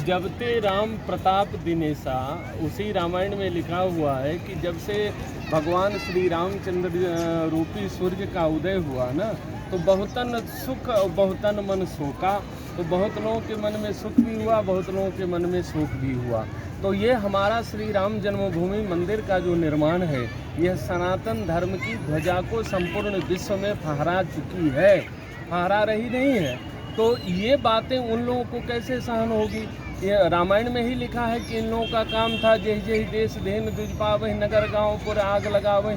जब ते राम प्रताप दिनेसा, उसी रामायण में लिखा हुआ है कि जब से भगवान श्री रामचंद्र रूपी सूर्य का उदय हुआ ना, तो बहुतन सुख और बहुतन मन शोका। तो बहुत लोगों के मन में सुख भी हुआ, बहुत लोगों के मन में शोक भी हुआ। तो ये हमारा श्री राम जन्मभूमि मंदिर का जो निर्माण है, यह सनातन धर्म की ध्वजा को संपूर्ण विश्व में फहरा चुकी है, फहरा रही नहीं है। तो ये बातें उन लोगों को कैसे सहन होगी? ये रामायण में ही लिखा है कि इन लोगों का काम था जय जय देश धेन दुज पावहि, नगर गाँव पर आग लगावहि।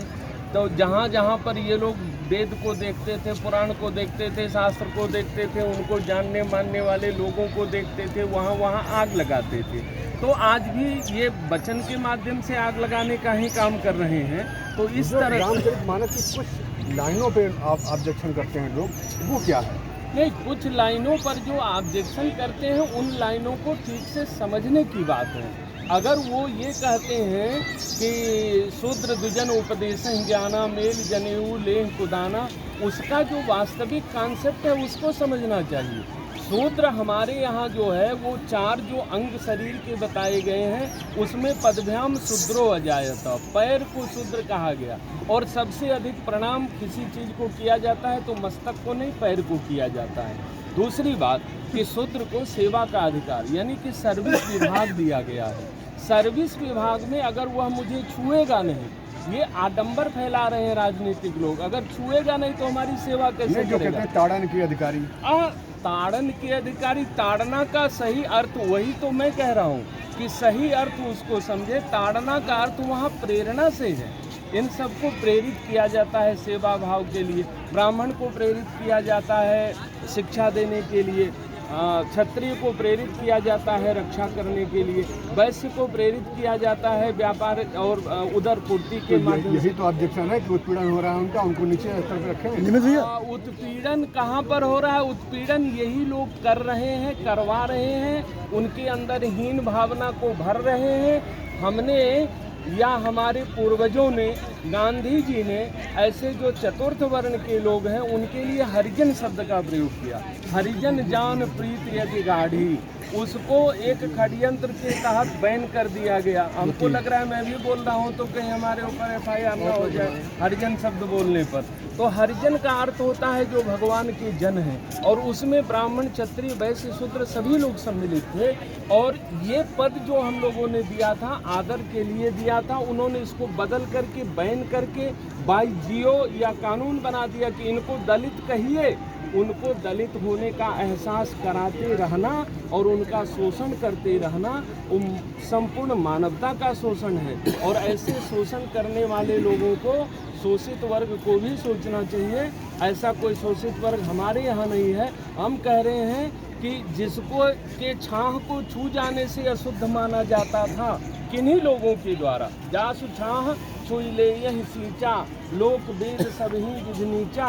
तो जहाँ जहाँ पर ये लोग वेद को देखते थे, पुराण को देखते थे, शास्त्र को देखते थे, उनको जानने मानने वाले लोगों को देखते थे, वहाँ वहाँ आग लगाते थे। तो आज भी ये वचन के माध्यम से आग लगाने का ही काम कर रहे हैं। तो इस तरह रामचरितमानस की कुछ लाइनों पे आप ऑब्जेक्शन करते हैं लोग, वो क्या है? नहीं, कुछ लाइनों पर जो ऑब्जेक्शन करते हैं उन लाइनों को ठीक से समझने की बात है। अगर वो ये कहते हैं कि शूद्र द्विजन उपदेश ज्ञाना मेल जनेऊ लेह कुदाना, उसका जो वास्तविक कॉन्सेप्ट है उसको समझना चाहिए। शूद्र हमारे यहाँ जो है वो चार जो अंग शरीर के बताए गए हैं, उसमें पदभ्याम शूद्रो अजायत, पैर को शूद्र कहा गया। और सबसे अधिक प्रणाम किसी चीज़ को किया जाता है तो मस्तक को नहीं, पैर को किया जाता है। दूसरी बात कि शूद्र को सेवा का अधिकार यानी कि सर्विस विभाग दिया गया है। सर्विस विभाग में अगर वह मुझे छुएगा नहीं, ये आडंबर फैला रहे हैं राजनीतिक लोग, अगर छुएगा नहीं तो हमारी सेवा कैसे करेगा? ताड़न के अधिकारी, ताड़न के अधिकारी, ताड़ना का सही अर्थ वही तो मैं कह रहा हूँ कि सही अर्थ उसको समझे। ताड़ना का अर्थ वहाँ प्रेरणा से है। इन सबको प्रेरित किया जाता है सेवा भाव के लिए। ब्राह्मण को प्रेरित किया जाता है शिक्षा देने के लिए, क्षत्रिय को प्रेरित किया जाता है रक्षा करने के लिए, वैश्य को प्रेरित किया जाता है व्यापार और उदर पूर्ति के माध्यम से। यही तो ऑब्जेक्शन है कि उत्पीड़न हो रहा है उनका, उनको नीचे स्तर पर रखें। उत्पीड़न कहाँ पर हो रहा है? उत्पीड़न यही लोग कर रहे हैं, करवा रहे हैं, उनके अंदर हीन भावना को भर रहे हैं। हमने या हमारे पूर्वजों ने, गांधी जी ने ऐसे जो चतुर्थ वर्ण के लोग हैं उनके लिए हरिजन शब्द का प्रयोग किया। हरिजन जान प्रीत यदि गाढ़ी, उसको एक षड्यंत्र के तहत बैन कर दिया गया। हमको लग रहा है मैं भी बोल रहा हूँ तो कहीं हमारे ऊपर FIR ना हो जाए हरिजन शब्द बोलने पर। तो हरिजन का अर्थ होता है जो भगवान के जन हैं, और उसमें ब्राह्मण क्षत्रिय वैश्य शूद्र सभी लोग सम्मिलित थे। और ये पद जो हम लोगों ने दिया था आदर के लिए दिया था, उन्होंने इसको बदल करके बैन करके बाय जियो या कानून बना दिया कि इनको दलित कहिए। उनको दलित होने का एहसास कराते रहना और उनका शोषण करते रहना संपूर्ण मानवता का शोषण है। और ऐसे शोषण करने वाले लोगों को, शोषित वर्ग को भी सोचना चाहिए। ऐसा कोई शोषित वर्ग हमारे यहाँ नहीं है। हम कह रहे हैं कि जिसको के छाह को छू जाने से अशुद्ध माना जाता था, किन्हीं लोगों के द्वारा, जासु छाह छुई ले यही सींचा, लोक वेद सब ही विध नीचा।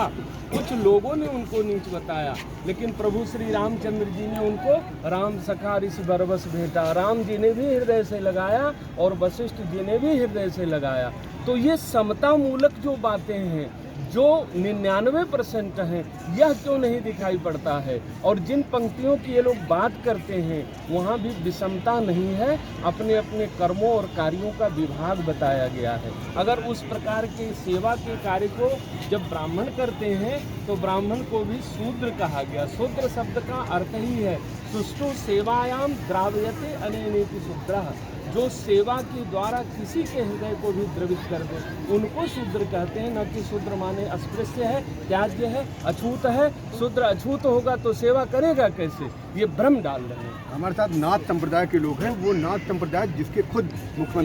कुछ लोगों ने उनको नीच बताया, लेकिन प्रभु श्री रामचंद्र जी ने उनको राम सखा ऋषि बरबस भेटा। राम जी ने भी हृदय से लगाया और वशिष्ठ जी ने भी हृदय से लगाया। तो ये समता मूलक जो बातें हैं, जो 99% हैं, यह क्यों नहीं दिखाई पड़ता है? और जिन पंक्तियों की ये लोग बात करते हैं वहाँ भी विषमता नहीं है, अपने अपने कर्मों और कार्यों का विभाग बताया गया है। अगर उस प्रकार के सेवा के कार्य को जब ब्राह्मण करते हैं तो ब्राह्मण को भी शूद्र कहा गया। शूद्र शब्द का अर्थ ही है सुष्ठु सेवायाम द्राव्यते अनेनेति शूद्रः, जो सेवा के द्वारा किसी के हृदय को भी द्रवित कर दे उनको शूद्र कहते हैं। न कि शूद्र माने अस्पृश्य है, त्याज्य है, अछूत है। शूद्र अछूत होगा तो सेवा करेगा कैसे? ये भ्रम डाल रहे हैं। हमारे साथ नाथ संप्रदाय के लोग हैं, वो नाथ संप्रदाय जिसके खुद मुख्यमंत्री